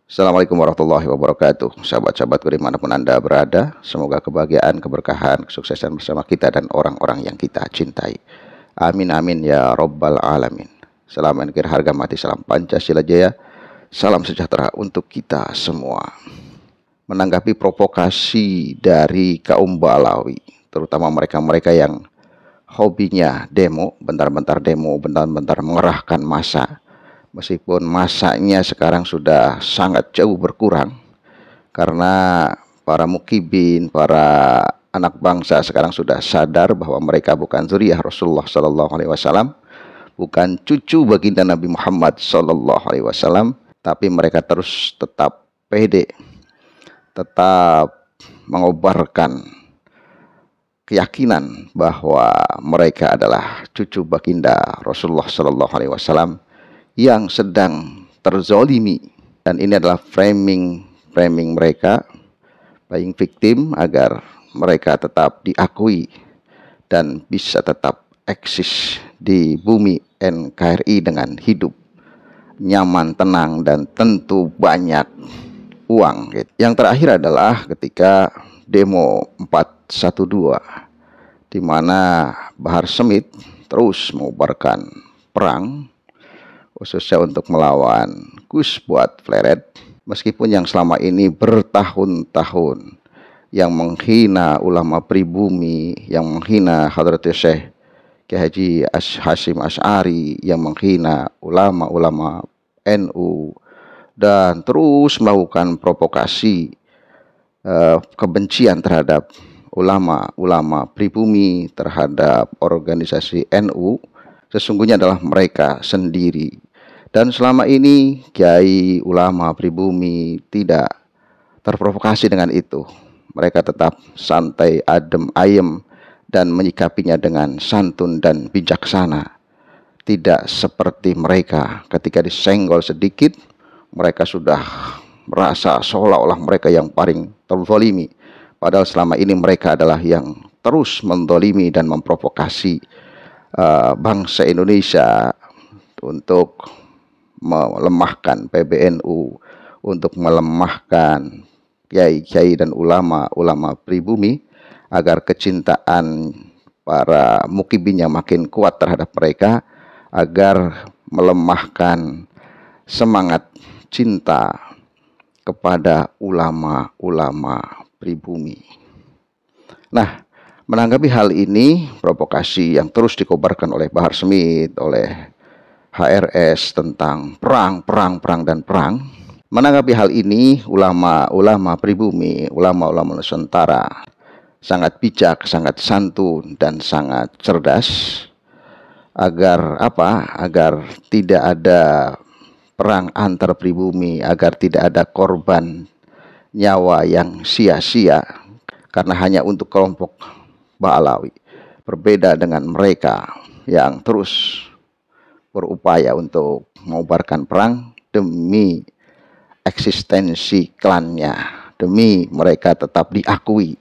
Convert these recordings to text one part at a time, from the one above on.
Assalamualaikum warahmatullahi wabarakatuh. Sahabat-sahabatku dimanapun Anda berada, semoga kebahagiaan, keberkahan, kesuksesan bersama kita dan orang-orang yang kita cintai. Amin amin ya robbal alamin. Salam akhir harga mati, salam Pancasila Jaya, salam sejahtera untuk kita semua. Menanggapi provokasi dari kaum Balawi, terutama mereka-mereka yang hobinya demo, bentar-bentar demo, bentar-bentar mengerahkan massa. Meskipun masanya sekarang sudah sangat jauh berkurang, karena para mukibin, para anak bangsa sekarang sudah sadar bahwa mereka bukan zuriyah Rasulullah Sallallahu Alaihi Wasallam, bukan cucu baginda Nabi Muhammad Sallallahu Alaihi Wasallam, tapi mereka terus tetap pede, tetap mengobarkan keyakinan bahwa mereka adalah cucu baginda Rasulullah Sallallahu Alaihi Wasallam yang sedang terzolimi. Dan ini adalah framing mereka, playing victim, agar mereka tetap diakui dan bisa tetap eksis di bumi NKRI dengan hidup nyaman, tenang, dan tentu banyak uang. Yang terakhir adalah ketika demo 412, di mana Bahar Smith terus mengobarkan perang, khususnya untuk melawan Gus Buat Fleret, meskipun yang selama ini bertahun-tahun yang menghina ulama pribumi, yang menghina Hadratus Syekh Kiai Haji Hasyim Asy'ari, yang menghina ulama-ulama NU, dan terus melakukan provokasi kebencian terhadap ulama-ulama pribumi, terhadap organisasi NU, sesungguhnya adalah mereka sendiri. Dan selama ini kiai ulama pribumi tidak terprovokasi dengan itu. Mereka tetap santai, adem, ayem, dan menyikapinya dengan santun dan bijaksana. Tidak seperti mereka ketika disenggol sedikit, mereka sudah merasa seolah-olah mereka yang paling terzalimi. Padahal selama ini mereka adalah yang terus menzalimi dan memprovokasi bangsa Indonesia untuk melemahkan PBNU, untuk melemahkan kiai-kiai dan ulama-ulama pribumi, agar kecintaan para mukibinnya makin kuat terhadap mereka, agar melemahkan semangat cinta kepada ulama-ulama pribumi. Nah, menanggapi hal ini, provokasi yang terus dikobarkan oleh Bahar Smith, oleh HRS tentang perang. Menanggapi hal ini, ulama-ulama pribumi, ulama-ulama Nusantara sangat bijak, sangat santun, dan sangat cerdas. Agar apa? Agar tidak ada perang antar pribumi, agar tidak ada korban nyawa yang sia-sia karena hanya untuk kelompok Balawi. Berbeda dengan mereka yang terus berupaya untuk mengobarkan perang demi eksistensi klannya, demi mereka tetap diakui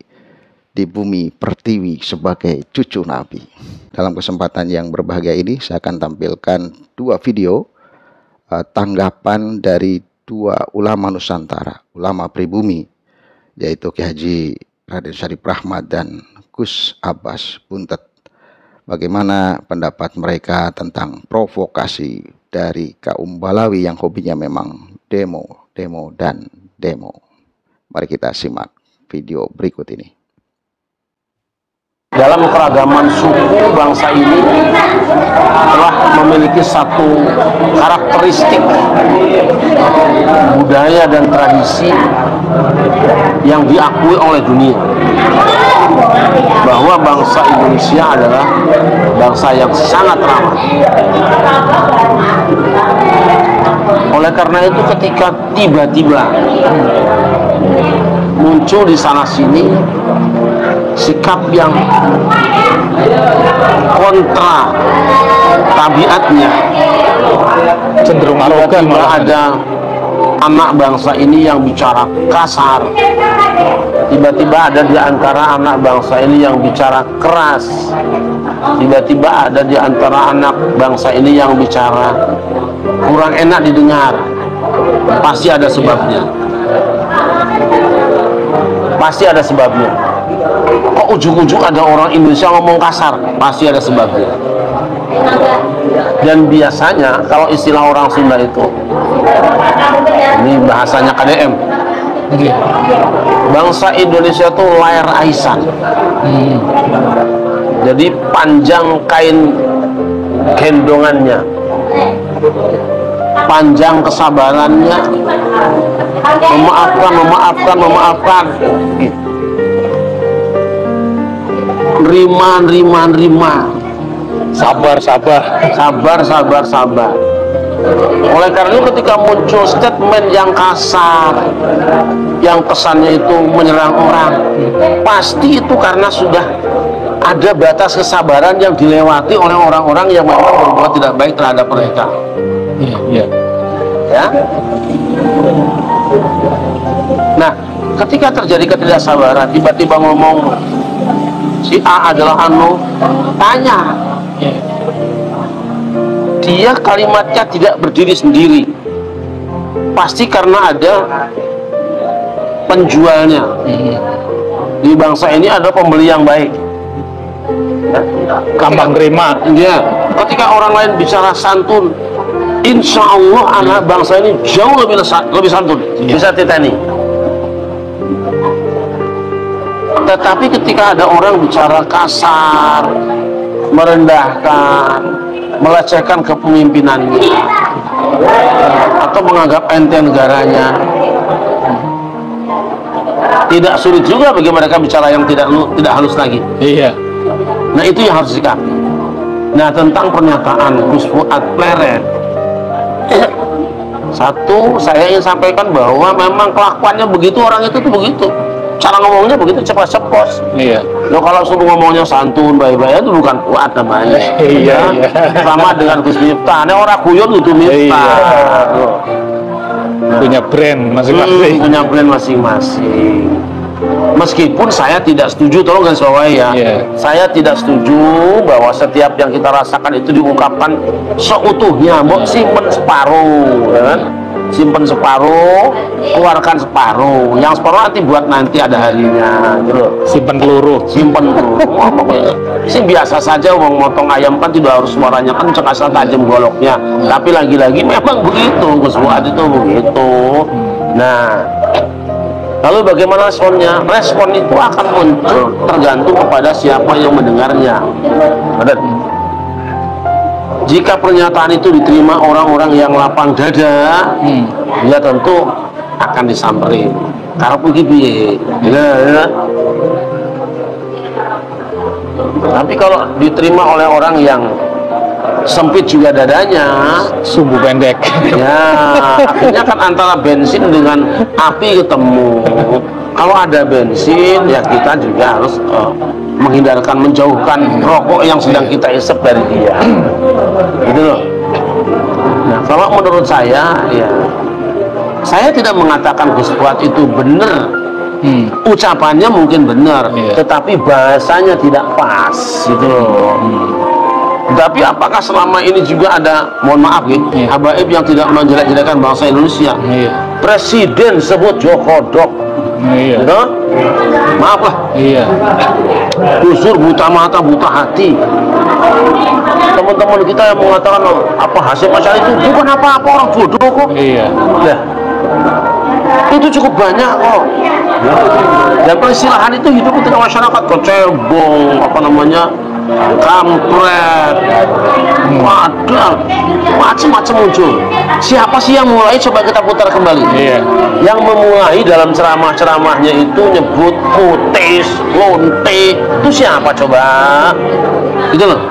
di bumi pertiwi sebagai cucu Nabi. Dalam kesempatan yang berbahagia ini, saya akan tampilkan dua video tanggapan dari dua ulama Nusantara, ulama pribumi, yaitu Kiai Haji Raden Syarif Rahmat dan Gus Abbas Buntet. Bagaimana pendapat mereka tentang provokasi dari kaum Balawi yang hobinya memang demo. Mari kita simak video berikut ini. Dalam keragaman suku bangsa ini telah memiliki satu karakteristik budaya dan tradisi yang diakui oleh dunia, bahwa bangsa Indonesia adalah bangsa yang sangat ramah. Oleh karena itu, ketika tiba-tiba muncul di sana sini sikap yang kontra tabiatnya, cenderung arogan, ada anak bangsa ini yang bicara kasar, tiba-tiba ada di antara anak bangsa ini yang bicara keras, tiba-tiba ada di antara anak bangsa ini yang bicara kurang enak didengar. pasti ada sebabnya. Pasti ada sebabnya. Kok ujung-ujung ada orang Indonesia ngomong kasar? Pasti ada sebabnya. Dan biasanya kalau istilah orang Sunda itu, ini bahasanya KDM, bangsa Indonesia itu layar aisan. Jadi panjang kain gendongannya, panjang kesabarannya, memaafkan, nerima, sabar. Oleh karena itu ketika muncul statement yang kasar, yang kesannya itu menyerang orang, pasti itu karena sudah ada batas kesabaran yang dilewati oleh orang-orang yang memang berbuat tidak baik terhadap mereka. Ya. Nah, ketika terjadi ketidaksabaran, tiba-tiba ngomong si A adalah anu, tanya. Dia kalimatnya tidak berdiri sendiri, pasti karena ada penjualnya. Di bangsa ini ada pembeli yang baik, gampang terima. Ya, ketika orang lain bicara santun, insya Allah anak bangsa ini jauh lebih santun, bisa titeni. Tetapi ketika ada orang bicara kasar, merendahkan, melecehkan kepemimpinannya, atau menganggap enteng negaranya, tidak sulit juga bagi mereka bicara yang tidak halus lagi. Iya. Nah, itu yang harus disikapi. Nah, tentang pernyataan Gus Fuad Pleret, satu, saya ingin sampaikan bahwa memang kelakuannya begitu, orang itu tuh begitu, cara ngomongnya begitu, ceplos. Iya. Loh, kalau suruh ngomongnya santun, baik-baik, itu bukan Fuad namanya. Iya. Sama dengan Gus Miftah, ini orang guyon itu Miftah. Punya brand masing-masing. Punya brand masing-masing. Meskipun saya tidak setuju, tolong garis bawahi ya, saya tidak setuju bahwa setiap yang kita rasakan itu diungkapkan seutuhnya. Mau simpen separuh, kan? Simpen separuh, keluarkan separuh. Yang separuh nanti ada harinya, gitu. Simpen peluru. Sih biasa saja, motong ayam kan tidak harus suaranya kenceng asal tajam goloknya. Tapi lagi-lagi memang begitu, Gus Fuad itu begitu. Nah, lalu bagaimana responnya? Respon itu akan muncul tergantung kepada siapa yang mendengarnya. Jika pernyataan itu diterima orang-orang yang lapang dada, ya tentu akan disamperin. Karena begitu, tapi kalau diterima oleh orang yang sempit juga dadanya, sumbu pendek, ya akhirnya kan antara bensin dengan api ketemu. Kalau ada bensin, ya kita juga harus menjauhkan rokok yang sedang kita isep dari dia, gitu loh. Nah, kalau menurut saya, ya saya tidak mengatakan Gus Fuad itu benar. Ucapannya mungkin benar, tetapi bahasanya tidak pas, gitu loh. Tapi apakah selama ini juga ada, mohon maaf ya, habaib yang tidak menjelek-jelekan bangsa Indonesia? Presiden sebut Jokodok, gitu? Maaf lah. Gus Dur buta mata, buta hati. Teman-teman kita yang mengatakan apa Hasyim Asy'ari itu bukan apa-apa, orang bodoh kok. Nah, itu cukup banyak kok. Dan peristilahan itu hidup di tengah masyarakat, kecebong, apa namanya, kampret, padang, macam-macam muncul. Siapa sih yang mulai? Coba kita putar kembali. Yang memulai dalam ceramah-ceramahnya itu nyebut putis, lonte, itu siapa coba? Gitu loh.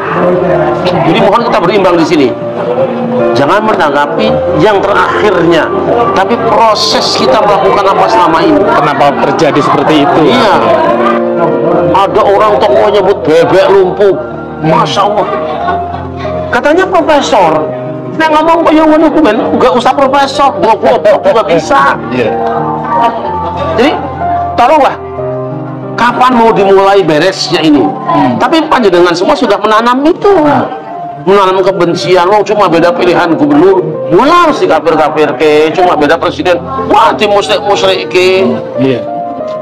Jadi mohon kita berimbang di sini. Jangan menanggapi yang terakhirnya, tapi proses kita melakukan apa selama ini. Kenapa terjadi seperti itu? Iya. Ada orang tokoh nyebut bebek lumpuh, masya Allah. Katanya profesor. Nah ngomong kok yang dokumen, nggak usah profesor, goblok juga bisa. Jadi tolonglah, kapan mau dimulai beresnya ini? Tapi panjenengan semua sudah menanam itu. menanam kebencian. Wong cuma beda pilihan gubernur, wah si kafir ke, cuma beda presiden, wah di musrik ke. Iya.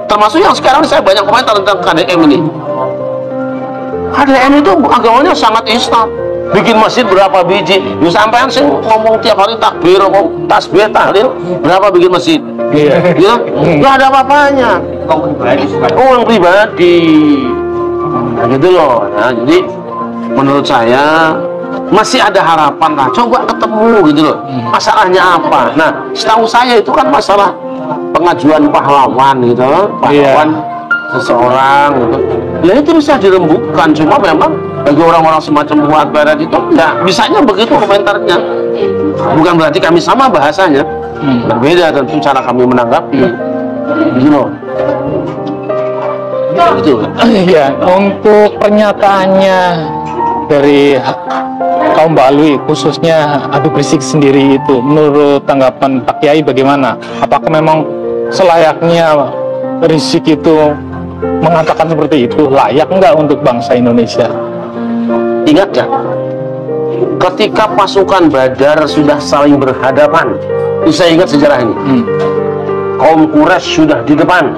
Termasuk yang sekarang saya banyak komentar tentang KDM ini. KDM itu agamanya sangat Islam. Bikin masjid berapa biji? Lu sampean sih ngomong tiap hari takbir, ngomong tasbih, tahlil, berapa bikin masjid? Iya. Ya, nggak ada apa-apanya. Uang pribadi. Nah, gitu loh. Nah, jadi menurut saya masih ada harapan lah. Coba ketemu gitu loh. Masalahnya apa? Nah, setahu saya itu kan masalah pengajuan pahlawan gitu, pahlawan seseorang gitu. Ya itu bisa dirembukan. Cuma memang bagi orang-orang semacam Fuad Barat itu ya bisanya begitu komentarnya. Bukan berarti kami sama bahasanya, berbeda tentu cara kami menanggapi gitu loh. Gitu. Iya, untuk pernyataannya dari kaum Ba'alwi khususnya Habib Rizik sendiri itu, menurut tanggapan Pak Kiai bagaimana? Apakah memang selayaknya Rizik itu mengatakan seperti itu? Layak nggak untuk bangsa Indonesia? Ingat ya, ketika pasukan Badar sudah saling berhadapan, saya ingat sejarah ini. Kaum Quraisy sudah di depan,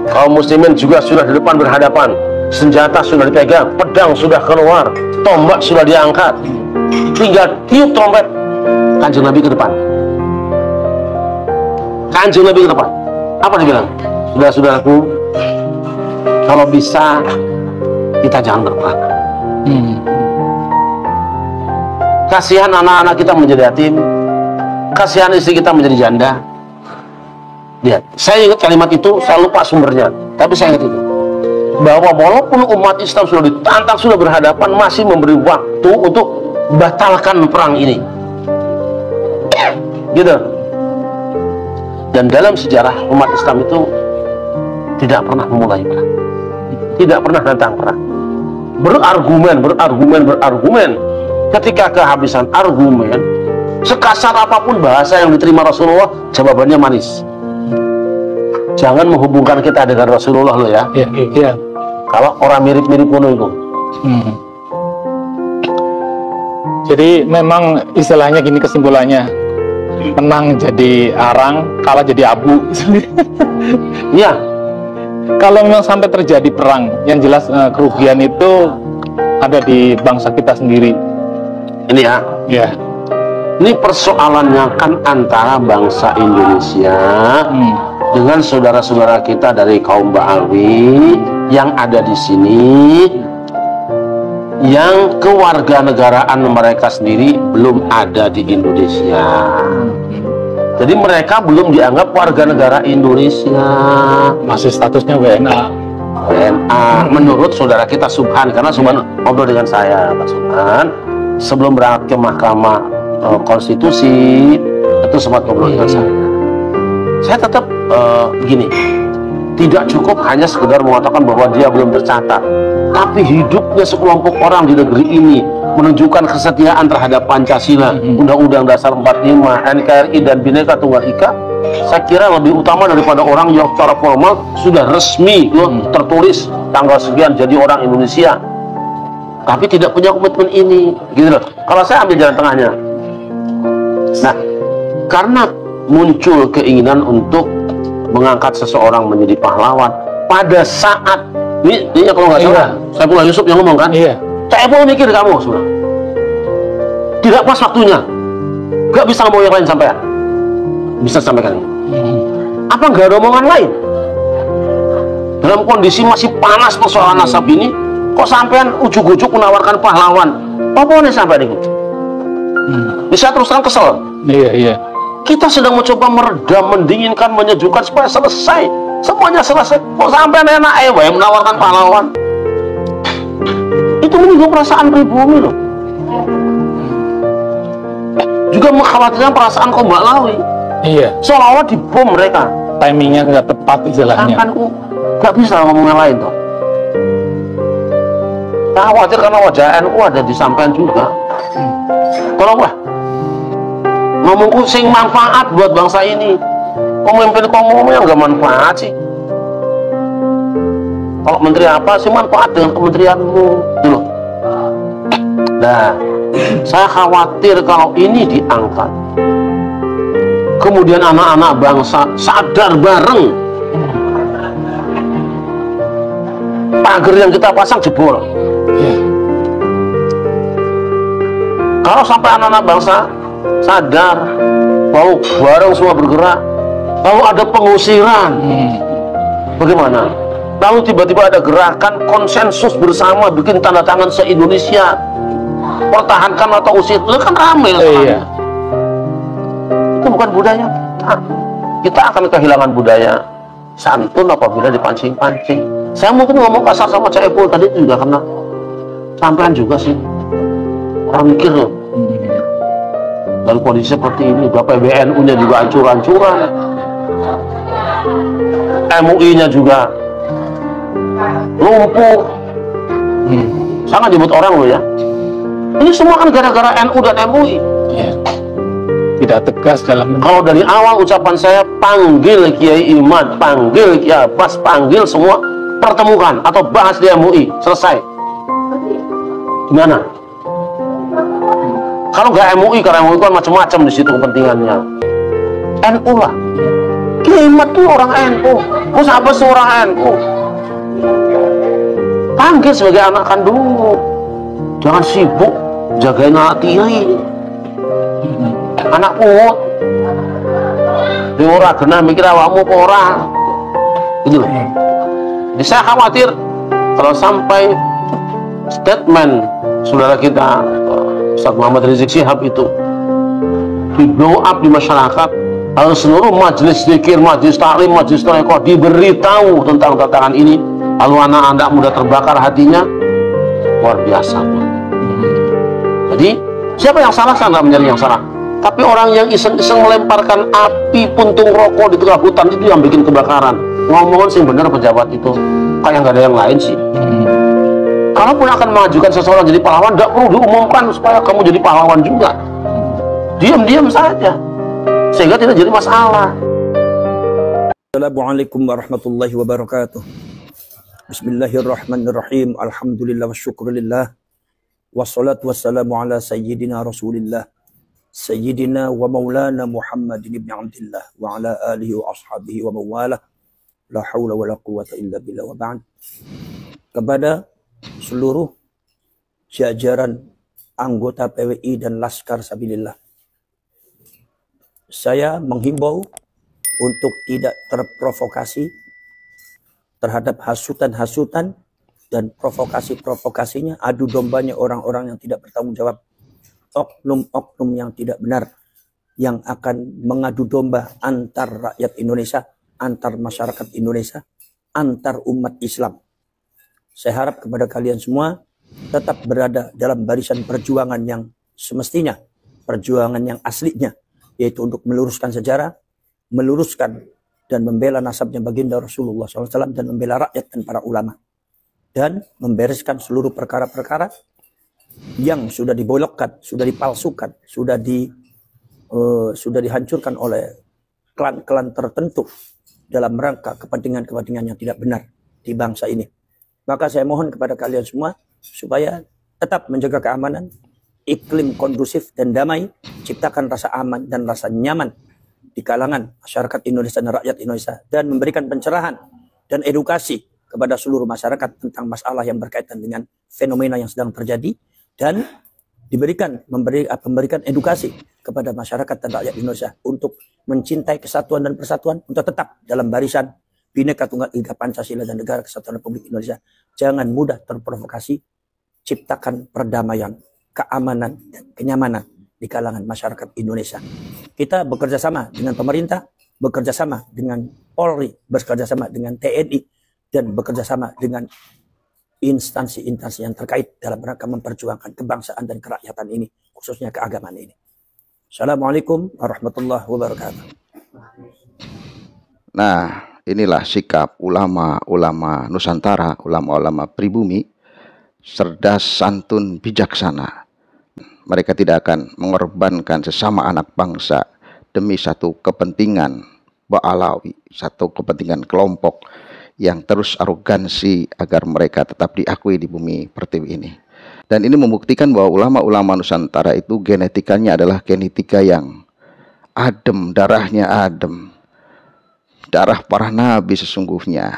kaum muslimin juga sudah di depan berhadapan, senjata sudah dipegang, pedang sudah keluar, tombak sudah diangkat, tinggal tiup trompet, Kanjeng Nabi ke depan. Kanjeng Nabi ke depan. Apa dia bilang? Saudara-saudaraku, kalau bisa kita jangan berperang. Kasihan anak-anak kita menjadi yatim, kasihan istri kita menjadi janda. Lihat, saya ingat kalimat itu, saya lupa sumbernya, tapi saya ingat itu, bahwa walaupun umat Islam sudah ditantang, sudah berhadapan, masih memberi waktu untuk batalkan perang ini, gitu. Dan dalam sejarah umat Islam itu tidak pernah memulai perang, tidak pernah datang perang, berargumen. Ketika kehabisan argumen, sekasar apapun bahasa yang diterima Rasulullah, jawabannya manis. Jangan menghubungkan kita dengan Rasulullah lo ya. Iya. Kalau orang mirip-mirip pun itu. Jadi memang istilahnya gini kesimpulannya, menang jadi arang, kalah jadi abu. Iya. Kalau memang sampai terjadi perang, yang jelas kerugian itu ada di bangsa kita sendiri. Ini ya. Ya. Ini persoalannya kan antara bangsa Indonesia dengan saudara-saudara kita dari kaum Ba'alwi yang ada di sini, yang kewarganegaraan mereka sendiri belum ada di Indonesia. Jadi mereka belum dianggap warga negara Indonesia, Masih statusnya WNA. menurut saudara kita Subhan. Karena Subhan ngobrol dengan saya, Pak Subhan, sebelum berangkat ke Mahkamah Konstitusi, itu sempat ngobrol dengan saya. Saya tetap begini, tidak cukup hanya sekedar mengatakan bahwa dia belum tercatat, tapi hidupnya sekelompok orang di negeri ini menunjukkan kesetiaan terhadap Pancasila, Undang-Undang Dasar 45, NKRI dan Bhinneka Tunggal Ika. Saya kira lebih utama daripada orang yang secara formal sudah resmi tertulis tanggal sekian jadi orang Indonesia, tapi tidak punya komitmen ini, gitu loh. Kalau saya ambil jalan tengahnya, nah, karena muncul keinginan untuk mengangkat seseorang menjadi pahlawan pada saat ini kalau nggak salah, Saifullah Yusuf yang ngomong kan, saya mau mikir kamu sudah tidak pas waktunya, nggak bisa ngomong yang lain sampean, bisa sampaikan ini. Apa nggak ada omongan lain dalam kondisi masih panas persoalan nasab ini? Kok sampean ujuk-ujuk menawarkan pahlawan? Apa nih sampai ini? Bisa terus terang kesel. Iya. Kita sedang mencoba meredam, mendinginkan, menyejukkan supaya selesai, semuanya selesai. Kok sampean enak menawarkan pahlawan? Itu menyinggung perasaan pribumi loh. Juga mengkhawatirkan perasaan kaum Ba'alwi. Iya. Seolah-olah dibom mereka. Timingnya nggak tepat istilahnya. Kan nggak bisa ngomong yang lain toh. Saya khawatir karena wajah NU ada di sampean juga. Tolonglah ngomongku sing manfaat buat bangsa ini. Pemimpin ngomong yang nggak manfaat sih. Kalau menteri apa sih manfaat dengan kementerianmu, gitu loh. Nah, saya khawatir kalau ini diangkat, kemudian anak-anak bangsa sadar bareng, pagar yang kita pasang jebol. Kalau sampai anak-anak bangsa sadar, mau bareng semua bergerak, lalu ada pengusiran, bagaimana? Lalu tiba-tiba ada gerakan konsensus bersama, bikin tanda tangan se-Indonesia, pertahankan atau usir, itu kan ramai. Iya. Itu bukan budaya kita. Kita akan kehilangan budaya santun apabila dipancing-pancing. Saya mungkin ngomong kasar sama Cak Epul tadi itu juga karena sampean juga sih orang mikir loh. Dalam kondisi seperti ini, PBNU-nya juga hancur-hancuran, MUI-nya juga lumpuh. Sangat nyebut orang loh ya. Ini semua kan gara-gara NU dan MUI. Ya. Tidak tegas dalam. Kalau dari awal ucapan saya, panggil Kiai Imad, panggil Kiai Abbas, panggil semua, pertemukan atau bahas di MUI, selesai. Gimana? Kalau nggak MUI, karena MUI kan macam-macam di situ kepentingannya. NU lah. Kiai Imad tuh orang NU, Gus Abbas tuh orang NU. Panggil sebagai anak kandung. Jangan sibuk jagain anak kiai, anak pungut. Dia ora genah mikir awakmu apa ora. Gitu loh. Jadi saya khawatir kalau sampai statement saudara kita Ustaz Muhammad Rizik Syihab itu di blow up di masyarakat, lalu seluruh majelis zikir, majelis taklim, majelis tarekat diberitahu tentang tantangan ini, lalu anak-anak muda terbakar hatinya, luar biasa. Jadi siapa yang salah? Saya nggak mencari yang salah, tapi orang yang iseng-iseng melemparkan api puntung rokok di tengah hutan itu yang bikin kebakaran. Ngomongin sih bener pejabat itu, kayak nggak ada yang lain sih. Kalaupun akan mengajukan seseorang jadi pahlawan, nggak perlu diumumkan supaya kamu jadi pahlawan juga. Diam-diam saja, sehingga tidak jadi masalah. Assalamualaikum warahmatullahi wabarakatuh. Bismillahirrahmanirrahim. Alhamdulillah wa syukurillah. Wassalatu wassalamu ala sayyidina rasulillah, sayyidina wa maulana Muhammadin ibn Abdillah wa ala alihi wa ashabihi wa mawalah. La hawla wa la quwata illa billah wa ba'd. Kepada seluruh jajaran anggota PWI dan Laskar Sabilillah, saya menghimbau untuk tidak terprovokasi terhadap hasutan-hasutan dan provokasi-provokasinya, adu dombanya orang-orang yang tidak bertanggung jawab, oknum-oknum yang tidak benar, yang akan mengadu domba antar rakyat Indonesia, antar masyarakat Indonesia, antar umat Islam. Saya harap kepada kalian semua tetap berada dalam barisan perjuangan yang semestinya, perjuangan yang aslinya, yaitu untuk meluruskan sejarah, meluruskan dan membela nasabnya baginda Rasulullah SAW, dan membela rakyat dan para ulama, dan membereskan seluruh perkara-perkara yang sudah dibolokkan, sudah dipalsukan, sudah dihancurkan oleh klan-klan tertentu dalam rangka kepentingan-kepentingan yang tidak benar di bangsa ini. Maka saya mohon kepada kalian semua supaya tetap menjaga keamanan, iklim kondusif dan damai, ciptakan rasa aman dan rasa nyaman di kalangan masyarakat Indonesia dan rakyat Indonesia, dan memberikan pencerahan dan edukasi kepada seluruh masyarakat tentang masalah yang berkaitan dengan fenomena yang sedang terjadi, dan memberikan edukasi kepada masyarakat dan rakyat Indonesia untuk mencintai kesatuan dan persatuan, untuk tetap dalam barisan Bhinneka Tunggal Ika Pancasila dan Negara Kesatuan Republik Indonesia. Jangan mudah terprovokasi, ciptakan perdamaian, keamanan, dan kenyamanan di kalangan masyarakat Indonesia. Kita bekerja sama dengan pemerintah, bekerja sama dengan Polri, bekerja sama dengan TNI, dan bekerja sama dengan instansi-instansi yang terkait dalam rangka memperjuangkan kebangsaan dan kerakyatan ini, khususnya keagamaan ini. Assalamualaikum warahmatullahi wabarakatuh. Nah, inilah sikap ulama-ulama Nusantara, ulama-ulama pribumi, cerdas, santun, bijaksana. Mereka tidak akan mengorbankan sesama anak bangsa demi satu kepentingan Ba'alawi, satu kepentingan kelompok yang terus arogansi agar mereka tetap diakui di bumi pertiwi ini. Dan ini membuktikan bahwa ulama-ulama Nusantara itu genetikanya adalah genetika yang adem, darahnya adem. Darah para nabi sesungguhnya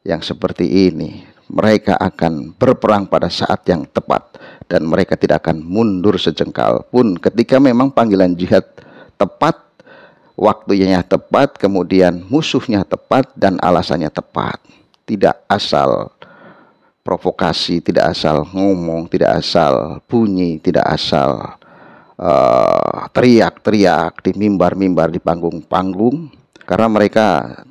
yang seperti ini. Mereka akan berperang pada saat yang tepat dan mereka tidak akan mundur sejengkal pun ketika memang panggilan jihad tepat, waktunya tepat, kemudian musuhnya tepat dan alasannya tepat. Tidak asal provokasi, tidak asal ngomong, tidak asal bunyi, tidak asal teriak-teriak di mimbar-mimbar, di panggung-panggung, karena mereka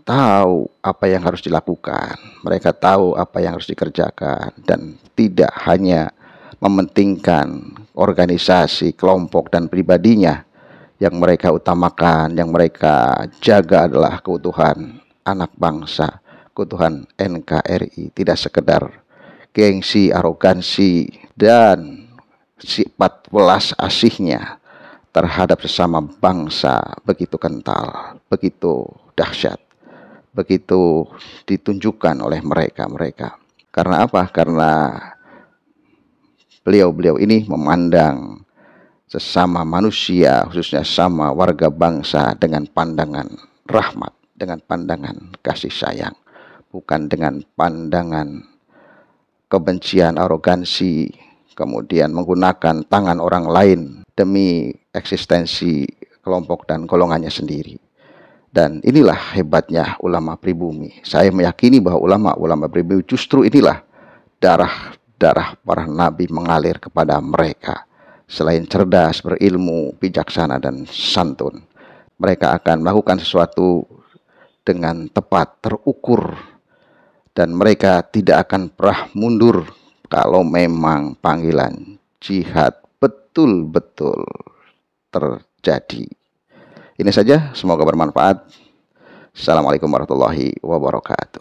tahu apa yang harus dilakukan, mereka tahu apa yang harus dikerjakan, dan tidak hanya mementingkan organisasi, kelompok, dan pribadinya. Yang mereka utamakan, yang mereka jaga adalah keutuhan anak bangsa, keutuhan NKRI, tidak sekedar gengsi, arogansi, dan sifat welas asihnya terhadap sesama bangsa begitu kental, begitu dahsyat, begitu ditunjukkan oleh mereka. Karena apa? Karena beliau ini memandang sesama manusia, khususnya sama warga bangsa, dengan pandangan rahmat, dengan pandangan kasih sayang, bukan dengan pandangan kebencian, arogansi, kemudian menggunakan tangan orang lain demi eksistensi kelompok dan golongannya sendiri. Dan inilah hebatnya ulama pribumi. Saya meyakini bahwa ulama-ulama pribumi justru inilah darah para nabi mengalir kepada mereka. Selain cerdas, berilmu, bijaksana, dan santun, mereka akan melakukan sesuatu dengan tepat, terukur, dan mereka tidak akan pernah mundur kalau memang panggilan jihad betul-betul terjadi. Ini saja, semoga bermanfaat. Assalamualaikum warahmatullahi wabarakatuh.